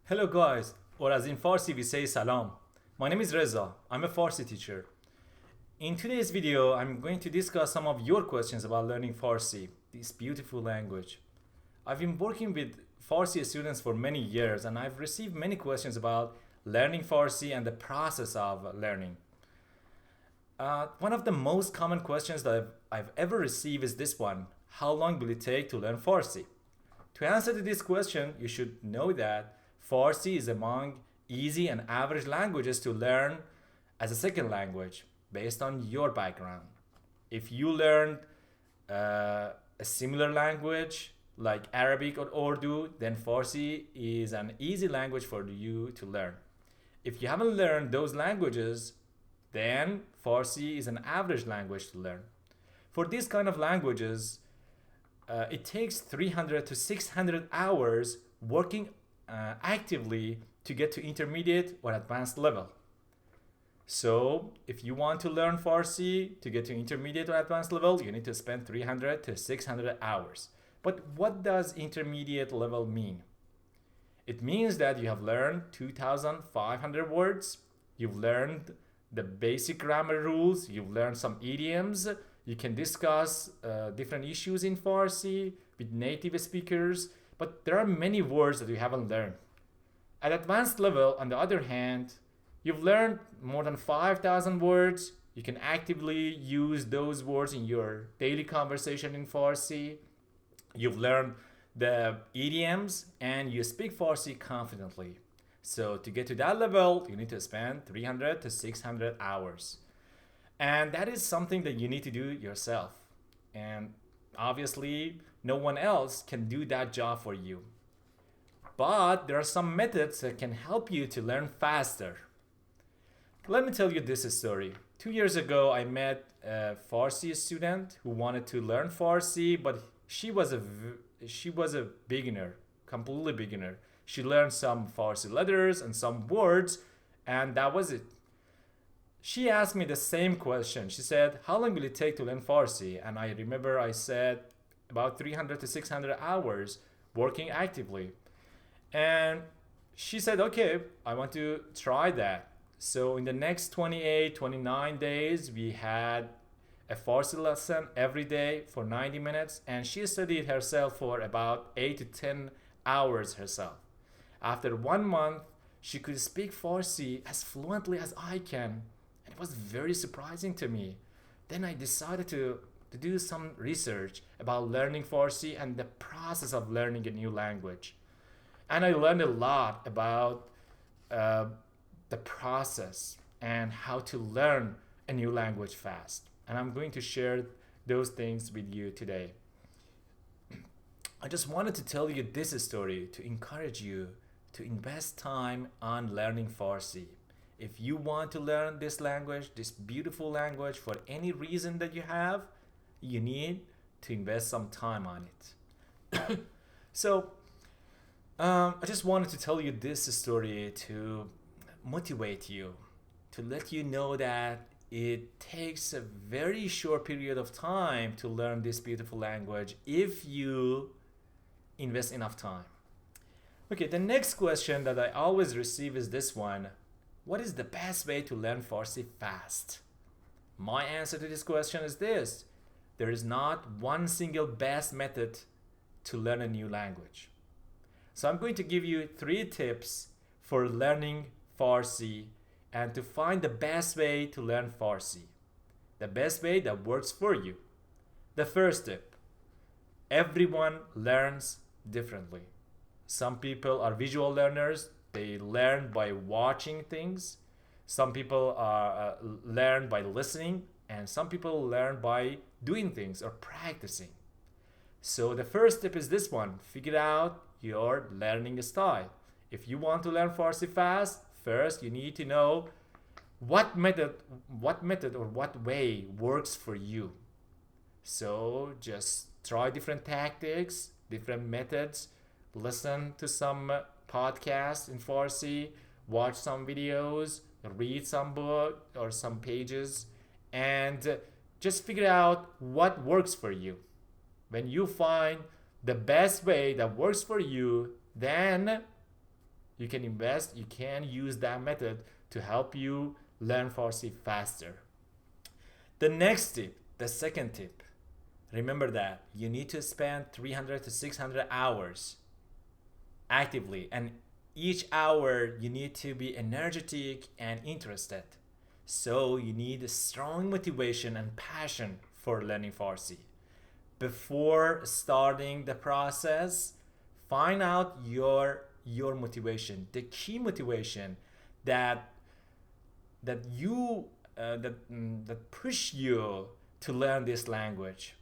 Hello guys, or as in Farsi we say Salaam. My name is Reza. I'm a Farsi teacher. In today's video, I'm going to discuss some of your questions about learning Farsi, this beautiful language. I've been working with Farsi students for many years and I've received many questions about learning Farsi and the process of learning. One of the most common questions that I've ever received is this one: how long will it take to learn Farsi? To answer to this question, you should know that Farsi is among easy and average languages to learn as a second language based on your background. If you learned a similar language like Arabic or Urdu, then Farsi is an easy language for you to learn. If you haven't learned those languages, then Farsi is an average language to learn. For these kind of languages, it takes 300 to 600 hours working actively to get to intermediate or advanced level. So, if you want to learn Farsi to get to intermediate or advanced level, you need to spend 300 to 600 hours. But what does intermediate level mean? It means that you have learned 2,500 words, you've learned the basic grammar rules, you've learned some idioms, you can discuss different issues in Farsi with native speakers, but there are many words that you haven't learned. At advanced level, on the other hand, you've learned more than 5,000 words. You can actively use those words in your daily conversation in Farsi. You've learned the idioms and you speak Farsi confidently. So to get to that level, you need to spend 300 to 600 hours. And that is something that you need to do yourself. And obviously, no one else can do that job for you. But there are some methods that can help you to learn faster. Let me tell you this story. 2 years ago, I met a Farsi student who wanted to learn Farsi, but she was a beginner, completely beginner. She learned some Farsi letters and some words, and that was it. She asked me the same question. She said, "How long will it take to learn Farsi?" And I remember I said about 300 to 600 hours working actively. And she said, "Okay, I want to try that." So in the next 28, 29 days, we had a Farsi lesson every day for 90 minutes, and she studied herself for about 8 to 10 hours herself. After 1 month, she could speak Farsi as fluently as I can, and it was very surprising to me. Then I decided to do some research about learning Farsi and the process of learning a new language. And I learned a lot about uh, the process and how to learn a new language fast. And I'm going to share those things with you today. I just wanted to tell you this story to encourage you to invest time on learning Farsi. If you want to learn this language, this beautiful language, for any reason that you have, you need to invest some time on it. So, I just wanted to tell you this story to motivate you, to let you know that it takes a very short period of time to learn this beautiful language if you invest enough time. Okay, the next question that I always receive is this one: what is the best way to learn Farsi fast? My answer to this question is this: there is not one single best method to learn a new language. So I'm going to give you 3 tips for learning Farsi and to find the best way to learn Farsi. The best way that works for you. The first tip: everyone learns differently. Some people are visual learners, they learn by watching things. Some people learn by listening, and some people learn by doing things or practicing. So the first tip is this one: figure out your learning style. If you want to learn Farsi fast, first you need to know what method or what way works for you. So just try different tactics, different methods, listen to some podcasts in Farsi, watch some videos, read some book or some pages, and just figure out what works for you. When you find the best way that works for you, then You can invest, you can use that method to help you learn Farsi faster. The next tip, the second tip, remember that you need to spend 300 to 600 hours actively, and each hour you need to be energetic and interested. So you need a strong motivation and passion for learning Farsi. Before starting the process, find out your motivation, the key motivation that that push you to learn this language.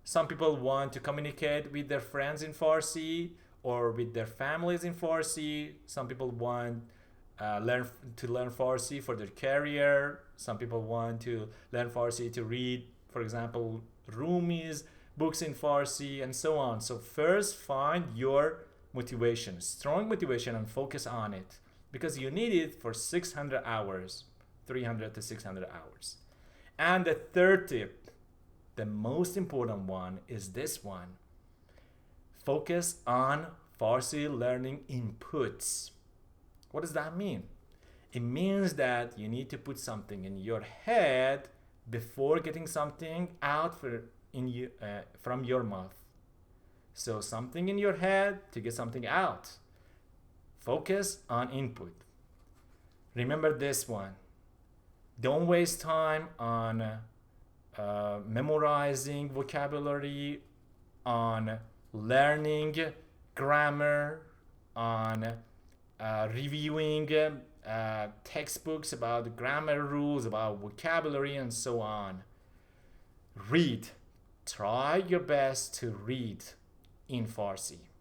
Some people want to communicate with their friends in Farsi or with their families in Farsi. Some people want learn Farsi for their career. Some people want to learn Farsi to read, for example, Rumi's books in Farsi, and so on. So first, find your motivation, strong motivation, and focus on it, because you need it for 600 hours, 300 to 600 hours. And the third tip, the most important one, is this one. Focus on Farsi learning inputs. What does that mean? It means that you need to put something in your head before getting something out from your mouth. So something in your head to get something out. Focus on input. Remember this one. Don't waste time on memorizing vocabulary, on learning grammar, on reviewing textbooks about grammar rules, about vocabulary, and so on. Read. Try your best to read in Farsi.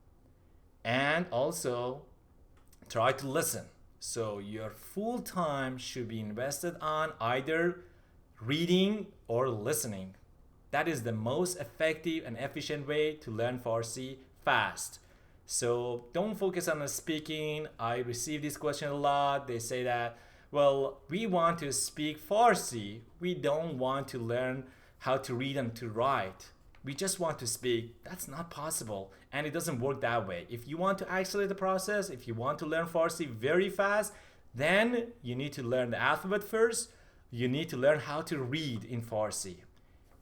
And also try to listen. So your full time should be invested on either reading or listening. That is the most effective and efficient way to learn Farsi fast. So don't focus on the speaking. I receive this question a lot. They say that, well, we want to speak Farsi. We don't want to learn how to read and to write. We just want to speak. That's not possible, and it doesn't work that way. If you want to accelerate the process, if you want to learn Farsi very fast, then you need to learn the alphabet first. You need to learn how to read in Farsi.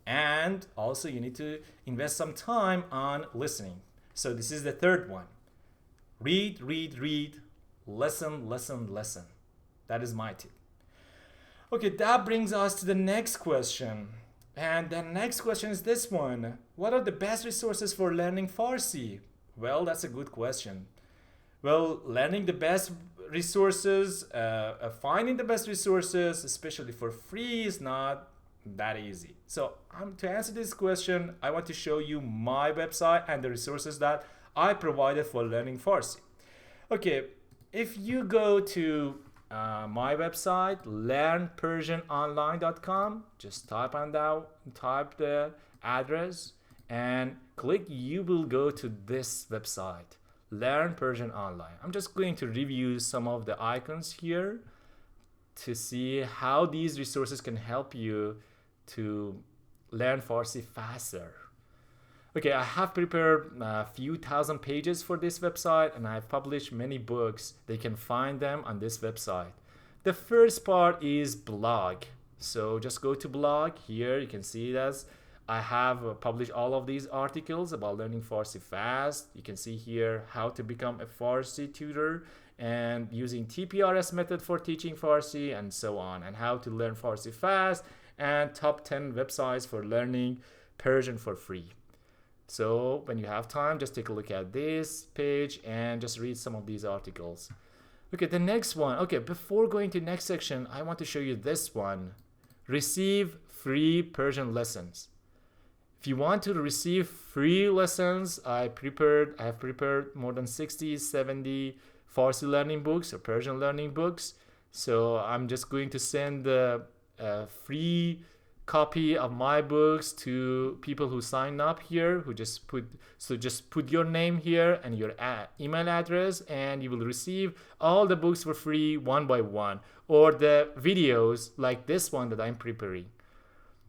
And also you need to invest some time on listening. So this is the third one. Read, read, read. Listen, listen, listen. That is my tip. Okay, that brings us to the next question. And the next question is this one. What are the best resources for learning Farsi? Well, that's a good question. Well, learning the best resources, finding the best resources, especially for free, is not that easy. So to answer this question, I want to show you my website and the resources that I provided for learning Farsi. Okay, if you go to my website, learnpersianonline.com, just type the address and click, you will go to this website, Learn Persian Online. I'm just going to review some of the icons here to see how these resources can help you to learn Farsi faster. Okay, I have prepared a few thousand pages for this website, and I've published many books. They can find them on this website. The first part is blog. So just go to blog. Here you can see that I have published all of these articles about learning Farsi fast. You can see here how to become a Farsi tutor and using TPRS method for teaching Farsi and so on, and how to learn Farsi fast, and top 10 websites for learning Persian for free. So when you have time, just take a look at this page and just read some of these articles. Okay, the next one. Okay, before going to next section, I want to show you this one. Receive free Persian lessons. If you want to receive free lessons, I have prepared more than 60, 70 Farsi learning books or Persian learning books. So I'm just going to send the free copy of my books to people who sign up here, who just put your name here and your email address, and you will receive all the books for free one by one, or the videos like this one that I'm preparing.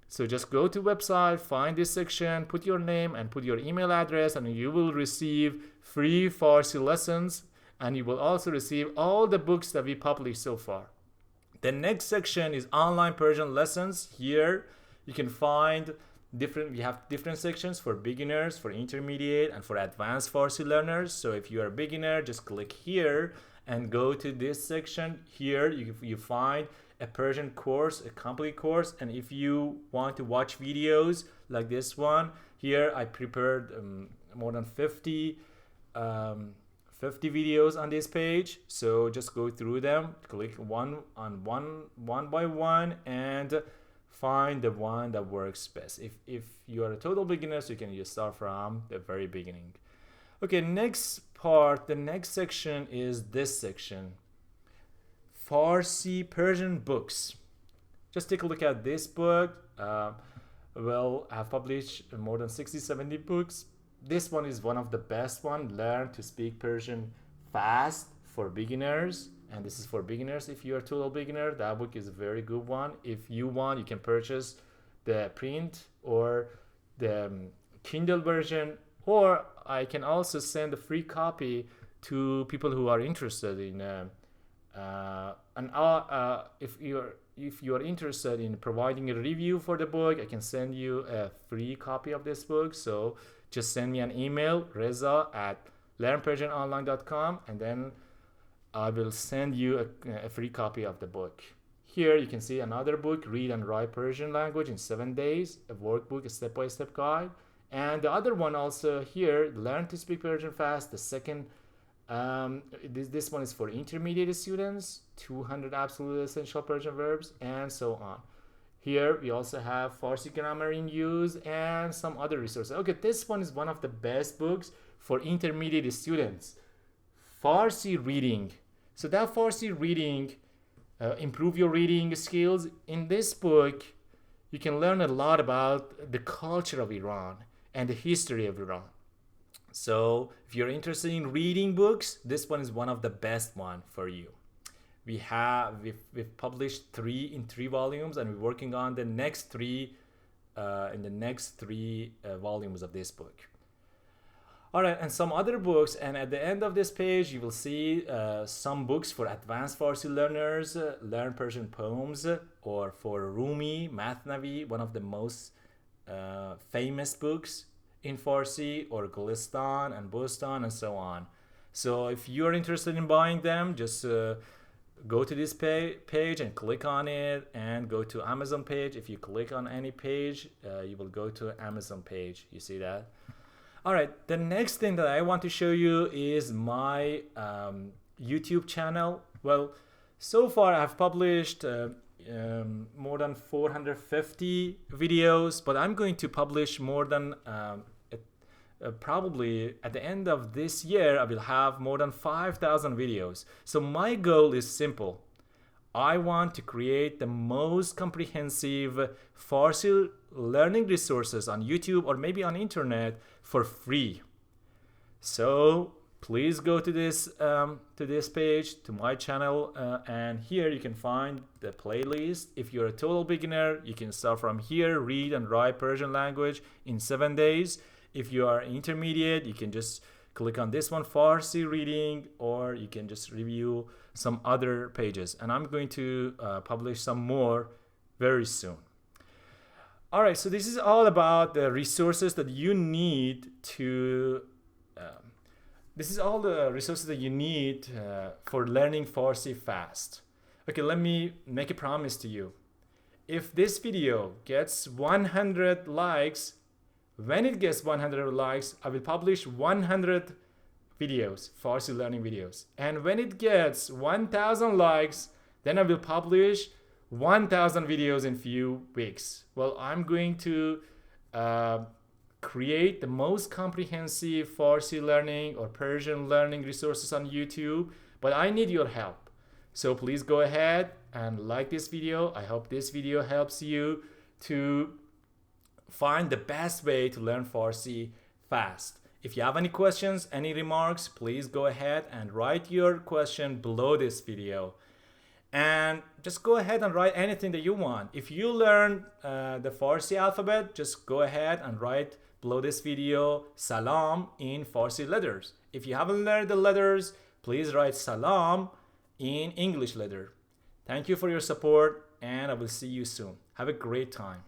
So just go to website, find this section, put your name and put your email address, and you will receive free Farsi lessons and you will also receive all the books that we published so far. The next section is online Persian lessons. Here you can find we have different sections for beginners, for intermediate, and for advanced Farsi learners. So if you are a beginner, just click here and go to this section. Here you find a Persian course, a complete course, and if you want to watch videos like this one, here I prepared more than 50 videos on this page. So just go through them, click one by one, and find the one that works best. If you are a total beginner, so you can just start from the very beginning. Okay, next part, the next section is this section. Farsi Persian books. Just take a look at this book. Well, I've published more than 60-70 books. This one is one of the best one. Learn to speak Persian fast for beginners. And this is for beginners. If you're a total beginner, that book is a very good one. If you want, you can purchase the print or the Kindle version, or I can also send a free copy to people who are interested in if you are interested in providing a review for the book, I can send you a free copy of this book. So just send me an email, reza@learnpersianonline.com, and then I will send you a free copy of the book. Here you can see another book, Read and Write Persian Language in 7 Days, a workbook, a step-by-step guide. And the other one also here, Learn to Speak Persian Fast. The second, this one is for intermediate students, 200 absolute essential Persian verbs, and so on. Here we also have Farsi grammar in use and some other resources. Okay, this one is one of the best books for intermediate students. Farsi reading. So that Farsi reading, improve your reading skills. In this book, you can learn a lot about the culture of Iran and the history of Iran. So if you're interested in reading books, this one is one of the best one for you. We've published 3 volumes, and we're working on the next 3 volumes of this book. All right, and some other books, and at the end of this page you will see some books for advanced Farsi learners, learn Persian poems, or for Rumi, Mathnavi, one of the most famous books in Farsi, or Gulistan and Bustan and so on. So if you're interested in buying them, just go to this page and click on it, and go to Amazon page. If you click on any page, you will go to Amazon page. You see that? All right, the next thing that I want to show you is my YouTube channel. Well, so far I've published more than 450 videos, but I'm going to publish more than probably at the end of this year I will have more than 5,000 videos. So my goal is simple. I want to create the most comprehensive Farsi learning resources on YouTube or maybe on internet for free. So please go to this page, to my channel, and here you can find the playlist. If you're a total beginner, you can start from here, Read and Write Persian Language in 7 days. If you are intermediate, you can just click on this one, Farsi reading, or you can just review some other pages. And I'm going to publish some more very soon. All right, so this is all about the resources that you need to this is all the resources that you need for learning Farsi fast. Okay, let me make a promise to you. If this video gets 100 likes, when it gets 100 likes, I will publish 100 videos, Farsi learning videos. And when it gets 1,000 likes, then I will publish 1,000 videos in few weeks. Well, I'm going to create the most comprehensive Farsi learning or Persian learning resources on YouTube, but I need your help. So please go ahead and like this video. I hope this video helps you to find the best way to learn Farsi fast. If you have any questions, any remarks, please go ahead and write your question below this video. And just go ahead and write anything that you want. If you learn the Farsi alphabet, just go ahead and write below this video Salaam in Farsi letters. If you haven't learned the letters, please write Salaam in English letter. Thank you for your support, and I will see you soon. Have a great time.